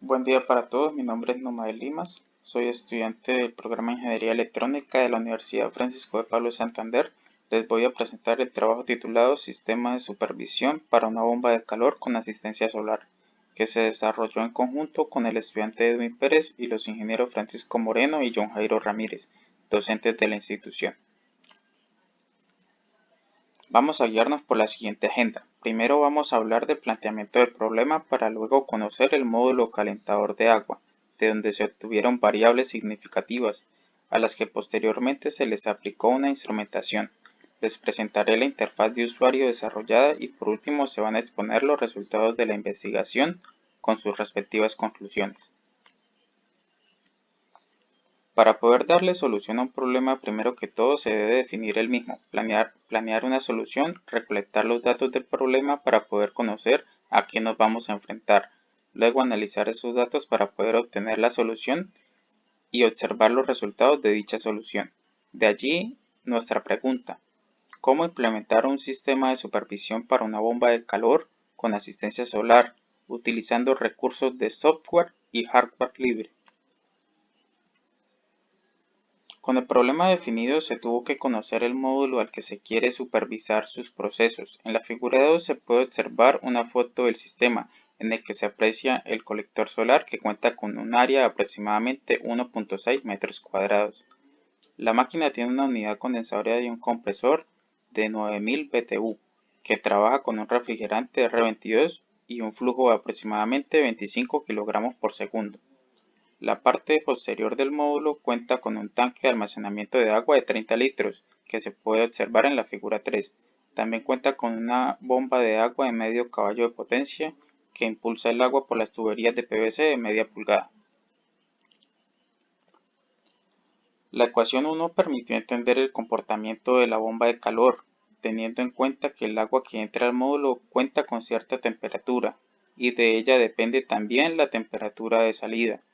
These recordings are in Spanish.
Buen día para todos, mi nombre es Nomael Limas, soy estudiante del programa de Ingeniería Electrónica de la Universidad Francisco de Pablo de Santander. Les voy a presentar el trabajo titulado Sistema de supervisión para una bomba de calor con asistencia solar, que se desarrolló en conjunto con el estudiante Edwin Pérez y los ingenieros Francisco Moreno y John Jairo Ramírez, docentes de la institución. Vamos a guiarnos por la siguiente agenda. Primero vamos a hablar del planteamiento del problema para luego conocer el módulo calentador de agua, de donde se obtuvieron variables significativas, a las que posteriormente se les aplicó una instrumentación. Les presentaré la interfaz de usuario desarrollada y por último se van a exponer los resultados de la investigación con sus respectivas conclusiones. Para poder darle solución a un problema, primero que todo se debe definir el mismo, planear una solución, recolectar los datos del problema para poder conocer a qué nos vamos a enfrentar, luego analizar esos datos para poder obtener la solución y observar los resultados de dicha solución. De allí nuestra pregunta: ¿cómo implementar un sistema de supervisión para una bomba de calor con asistencia solar, utilizando recursos de software y hardware libre? Con el problema definido, se tuvo que conocer el módulo al que se quiere supervisar sus procesos. En la figura 2 se puede observar una foto del sistema, en el que se aprecia el colector solar, que cuenta con un área de aproximadamente 1.6 metros cuadrados. La máquina tiene una unidad condensadora y un compresor de 9000 BTU, que trabaja con un refrigerante R22 y un flujo de aproximadamente 25 kg por segundo. La parte posterior del módulo cuenta con un tanque de almacenamiento de agua de 30 litros, que se puede observar en la figura 3. También cuenta con una bomba de agua de medio caballo de potencia, que impulsa el agua por las tuberías de PVC de media pulgada. La ecuación 1 permitió entender el comportamiento de la bomba de calor, teniendo en cuenta que el agua que entra al módulo cuenta con cierta temperatura, y de ella depende también la temperatura de salida.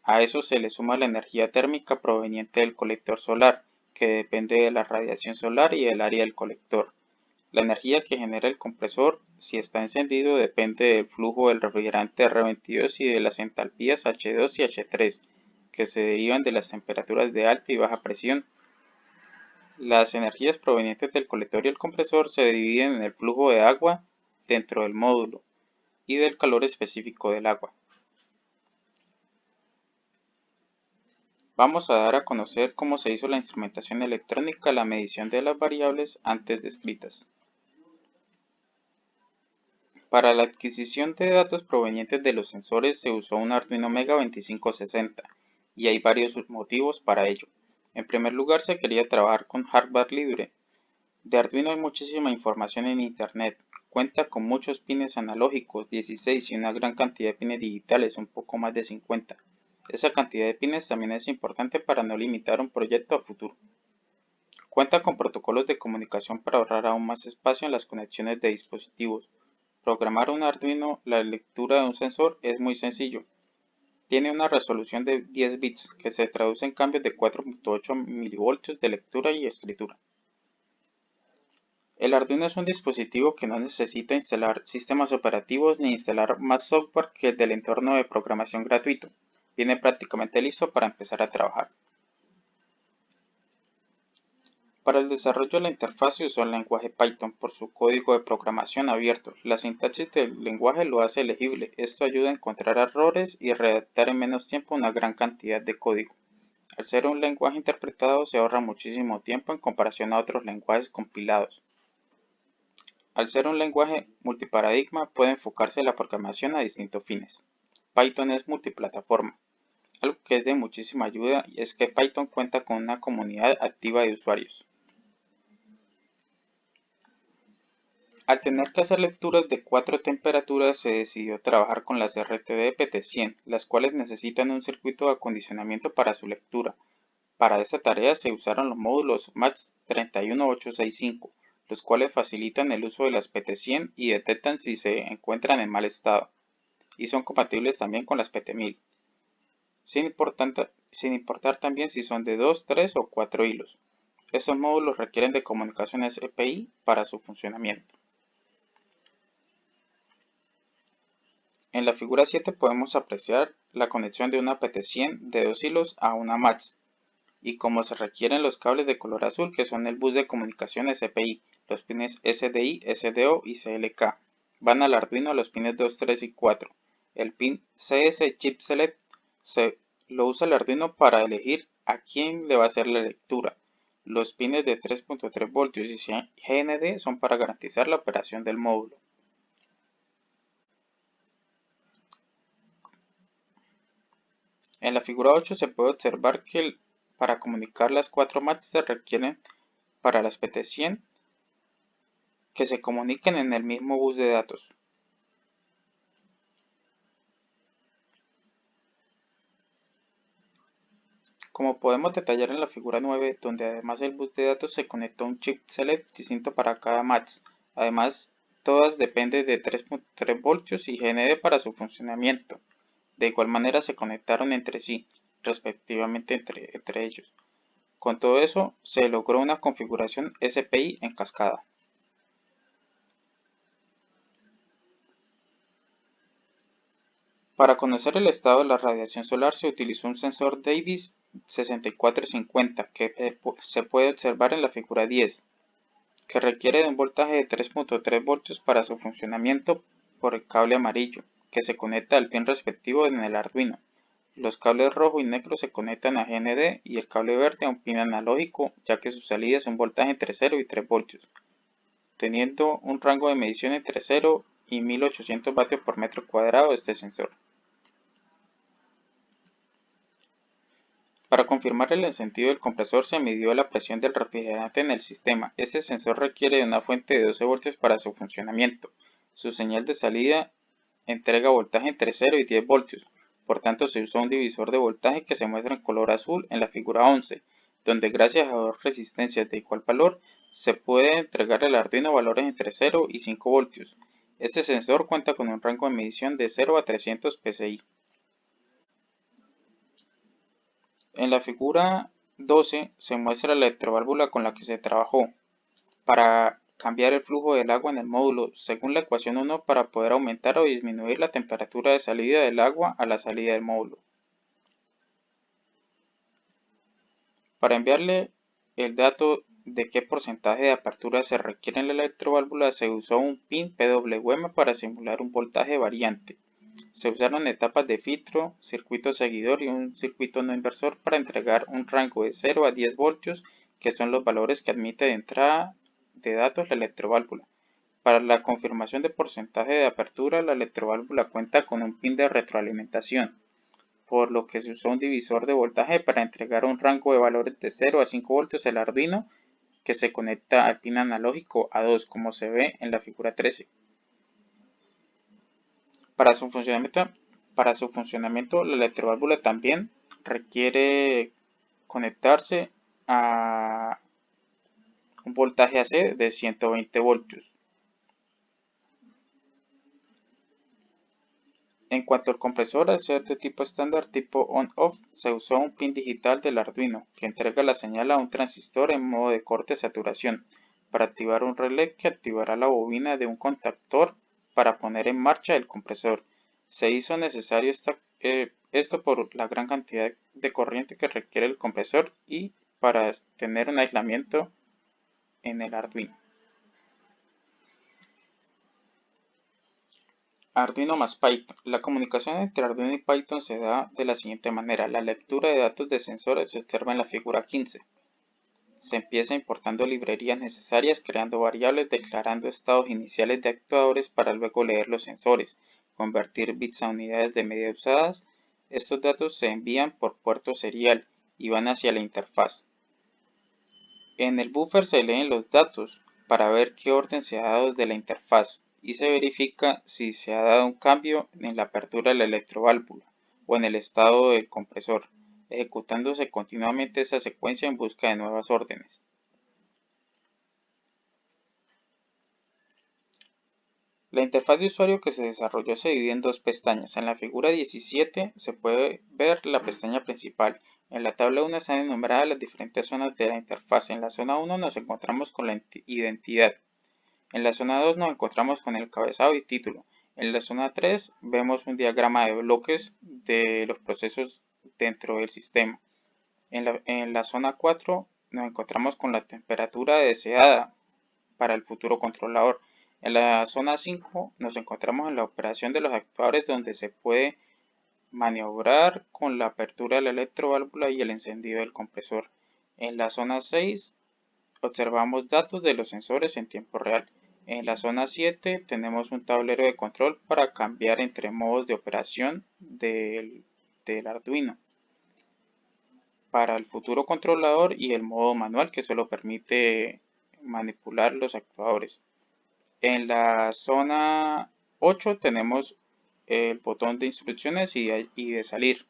A eso se le suma la energía térmica proveniente del colector solar, que depende de la radiación solar y del área del colector. La energía que genera el compresor, si está encendido, depende del flujo del refrigerante R22 y de las entalpías H2 y H3, que se derivan de las temperaturas de alta y baja presión. Las energías provenientes del colector y el compresor se dividen en el flujo de agua dentro del módulo y del calor específico del agua. Vamos a dar a conocer cómo se hizo la instrumentación electrónica, la medición de las variables antes descritas. Para la adquisición de datos provenientes de los sensores se usó un Arduino Mega 2560 y hay varios motivos para ello. En primer lugar, se quería trabajar con hardware libre. De Arduino hay muchísima información en internet. Cuenta con muchos pines analógicos, 16, y una gran cantidad de pines digitales, un poco más de 50. Esa cantidad de pines también es importante para no limitar un proyecto a futuro. Cuenta con protocolos de comunicación para ahorrar aún más espacio en las conexiones de dispositivos. Programar un Arduino la lectura de un sensor es muy sencillo. Tiene una resolución de 10 bits, que se traduce en cambios de 4.8 mV de lectura y escritura. El Arduino es un dispositivo que no necesita instalar sistemas operativos ni instalar más software que el del entorno de programación gratuito. Viene prácticamente listo para empezar a trabajar. Para el desarrollo de la interfaz se usó el lenguaje Python por su código de programación abierto. La sintaxis del lenguaje lo hace legible. Esto ayuda a encontrar errores y redactar en menos tiempo una gran cantidad de código. Al ser un lenguaje interpretado se ahorra muchísimo tiempo en comparación a otros lenguajes compilados. Al ser un lenguaje multiparadigma puede enfocarse la programación a distintos fines. Python es multiplataforma. Algo que es de muchísima ayuda y es que Python cuenta con una comunidad activa de usuarios. Al tener que hacer lecturas de 4 temperaturas, se decidió trabajar con las RTD PT100, las cuales necesitan un circuito de acondicionamiento para su lectura. Para esta tarea se usaron los módulos MAX31865, los cuales facilitan el uso de las PT100 y detectan si se encuentran en mal estado, y son compatibles también con las PT1000, sin importar también si son de 2, 3 o 4 hilos. Estos módulos requieren de comunicaciones EPI para su funcionamiento. En la figura 7 podemos apreciar la conexión de una PT100 de dos hilos a una MAX y como se requieren los cables de color azul que son el bus de comunicación SPI, los pines SDI, SDO y CLK. Van al Arduino los pines 2, 3 y 4. El pin CS Chip Select lo usa el Arduino para elegir a quién le va a hacer la lectura. Los pines de 3.3 voltios y GND son para garantizar la operación del módulo. En la figura 8 se puede observar que para comunicar las 4 MAX se requieren para las PT100 que se comuniquen en el mismo bus de datos. Como podemos detallar en la figura 9, donde además del bus de datos se conectó un chip select distinto para cada match. Además, todas dependen de 3.3 voltios y GND para su funcionamiento. De igual manera se conectaron entre sí, respectivamente entre ellos. Con todo eso, se logró una configuración SPI en cascada. Para conocer el estado de la radiación solar se utilizó un sensor Davis 6450 que se puede observar en la figura 10, que requiere de un voltaje de 3.3 voltios para su funcionamiento por el cable amarillo, que se conecta al pin respectivo en el Arduino. Los cables rojo y negro se conectan a GND y el cable verde a un pin analógico, ya que su salida es un voltaje entre 0 y 3 voltios, teniendo un rango de medición entre 0 y 1800 vatios por metro cuadrado este sensor. Para confirmar el encendido del compresor se midió la presión del refrigerante en el sistema. Este sensor requiere de una fuente de 12 voltios para su funcionamiento. Su señal de salida entrega voltaje entre 0 y 10 voltios. Por tanto, se usó un divisor de voltaje que se muestra en color azul en la figura 11, donde gracias a dos resistencias de igual valor se puede entregar al Arduino valores entre 0 y 5 voltios. Este sensor cuenta con un rango de medición de 0 a 300 psi. En la figura 12 se muestra la electroválvula con la que se trabajó para cambiar el flujo del agua en el módulo según la ecuación 1 para poder aumentar o disminuir la temperatura de salida del agua a la salida del módulo. Para enviarle el dato de qué porcentaje de apertura se requiere en la electroválvula se usó un pin PWM para simular un voltaje variante. Se usaron etapas de filtro, circuito seguidor y un circuito no inversor para entregar un rango de 0 a 10 voltios, que son los valores que admite de entrada de datos la electroválvula. Para la confirmación de porcentaje de apertura, la electroválvula cuenta con un pin de retroalimentación, por lo que se usó un divisor de voltaje para entregar un rango de valores de 0 a 5 voltios al Arduino, que se conecta al pin analógico A2, como se ve en la figura 13. Para su funcionamiento, la electroválvula también requiere conectarse a un voltaje AC de 120 voltios. En cuanto al compresor, al ser de tipo estándar tipo on-off, se usó un pin digital del Arduino que entrega la señal a un transistor en modo de corte-saturación para activar un relé que activará la bobina de un contactor para poner en marcha el compresor. Se hizo necesario esto por la gran cantidad de corriente que requiere el compresor y para tener un aislamiento en el Arduino. Arduino más Python. La comunicación entre Arduino y Python se da de la siguiente manera. La lectura de datos de sensores se observa en la figura 15. Se empieza importando librerías necesarias, creando variables, declarando estados iniciales de actuadores para luego leer los sensores, convertir bits a unidades de medida usadas. Estos datos se envían por puerto serial y van hacia la interfaz. En el buffer se leen los datos para ver qué orden se ha dado desde la interfaz y se verifica si se ha dado un cambio en la apertura de la electroválvula o en el estado del compresor, ejecutándose continuamente esa secuencia en busca de nuevas órdenes. La interfaz de usuario que se desarrolló se divide en dos pestañas. En la figura 17 se puede ver la pestaña principal. En la tabla 1 están enumeradas las diferentes zonas de la interfaz. En la zona 1 nos encontramos con la identidad. En la zona 2 nos encontramos con el cabezado y título. En la zona 3 vemos un diagrama de bloques de los procesos dentro del sistema. En la zona 4 nos encontramos con la temperatura deseada para el futuro controlador. En la zona 5 nos encontramos en la operación de los actuadores, donde se puede maniobrar con la apertura de la electroválvula y el encendido del compresor. En la zona 6 observamos datos de los sensores en tiempo real. En la zona 7 tenemos un tablero de control para cambiar entre modos de operación del Arduino para el futuro controlador y el modo manual, que solo permite manipular los actuadores. En la zona 8 tenemos el botón de instrucciones y de salir.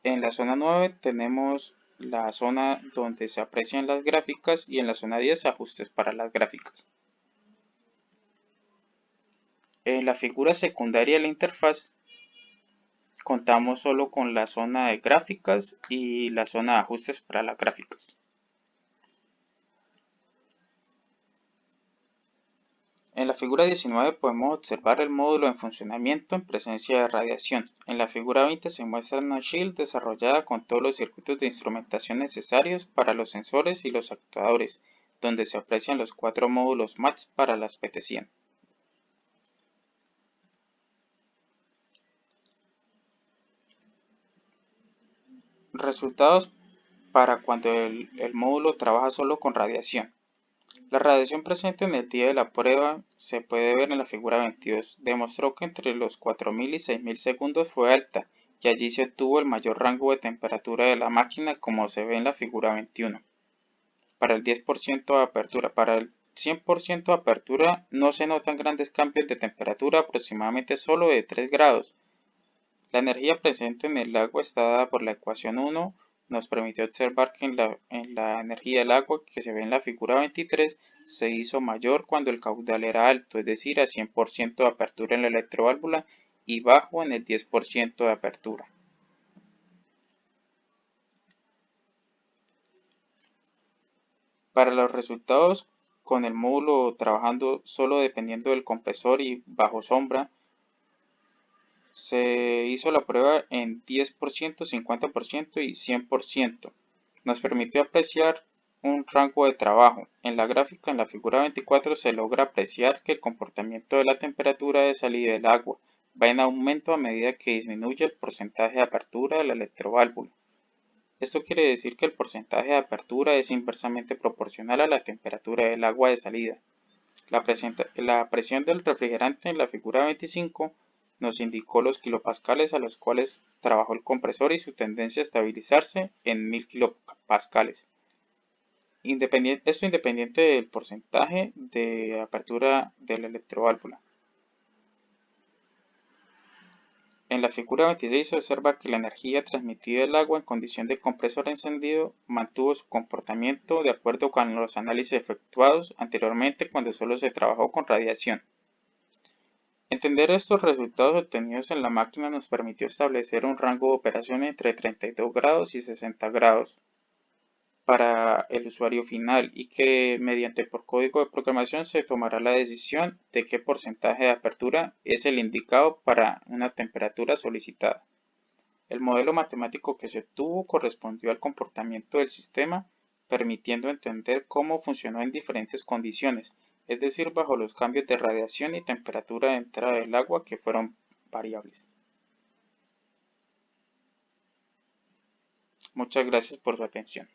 En la zona 9 tenemos la zona donde se aprecian las gráficas y en la zona 10 ajustes para las gráficas. En la figura secundaria de la interfaz contamos solo con la zona de gráficas y la zona de ajustes para las gráficas. En la figura 19 podemos observar el módulo en funcionamiento en presencia de radiación. En la figura 20 se muestra una shield desarrollada con todos los circuitos de instrumentación necesarios para los sensores y los actuadores, donde se aprecian los 4 módulos MATS para las PT100. Resultados para cuando el módulo trabaja solo con radiación. La radiación presente en el día de la prueba se puede ver en la figura 22. Demostró que entre los 4000 y 6000 segundos fue alta, y allí se obtuvo el mayor rango de temperatura de la máquina, como se ve en la figura 21. Para el 10% de apertura, para el 100% de apertura no se notan grandes cambios de temperatura, aproximadamente solo de 3 grados. La energía presente en el agua está dada por la ecuación 1. Nos permitió observar que en la energía del agua que se ve en la figura 23 se hizo mayor cuando el caudal era alto, es decir, a 100% de apertura en la electroválvula y bajo en el 10% de apertura. Para los resultados con el módulo trabajando solo dependiendo del compresor y bajo sombra, se hizo la prueba en 10%, 50% y 100%. Nos permitió apreciar un rango de trabajo. En la gráfica, en la figura 24, se logra apreciar que el comportamiento de la temperatura de salida del agua va en aumento a medida que disminuye el porcentaje de apertura de la electroválvula. Esto quiere decir que el porcentaje de apertura es inversamente proporcional a la temperatura del agua de salida. La presión del refrigerante en la figura 25 nos indicó los kilopascales a los cuales trabajó el compresor y su tendencia a estabilizarse en 1000 kilopascales. Esto independiente del porcentaje de apertura de la electroválvula. En la figura 26 se observa que la energía transmitida del agua en condición de compresor encendido mantuvo su comportamiento de acuerdo con los análisis efectuados anteriormente cuando solo se trabajó con radiación. Entender estos resultados obtenidos en la máquina nos permitió establecer un rango de operación entre 32 grados y 60 grados para el usuario final, y que mediante por código de programación se tomará la decisión de qué porcentaje de apertura es el indicado para una temperatura solicitada. El modelo matemático que se obtuvo correspondió al comportamiento del sistema, permitiendo entender cómo funcionó en diferentes condiciones, es decir, bajo los cambios de radiación y temperatura de entrada del agua que fueron variables. Muchas gracias por su atención.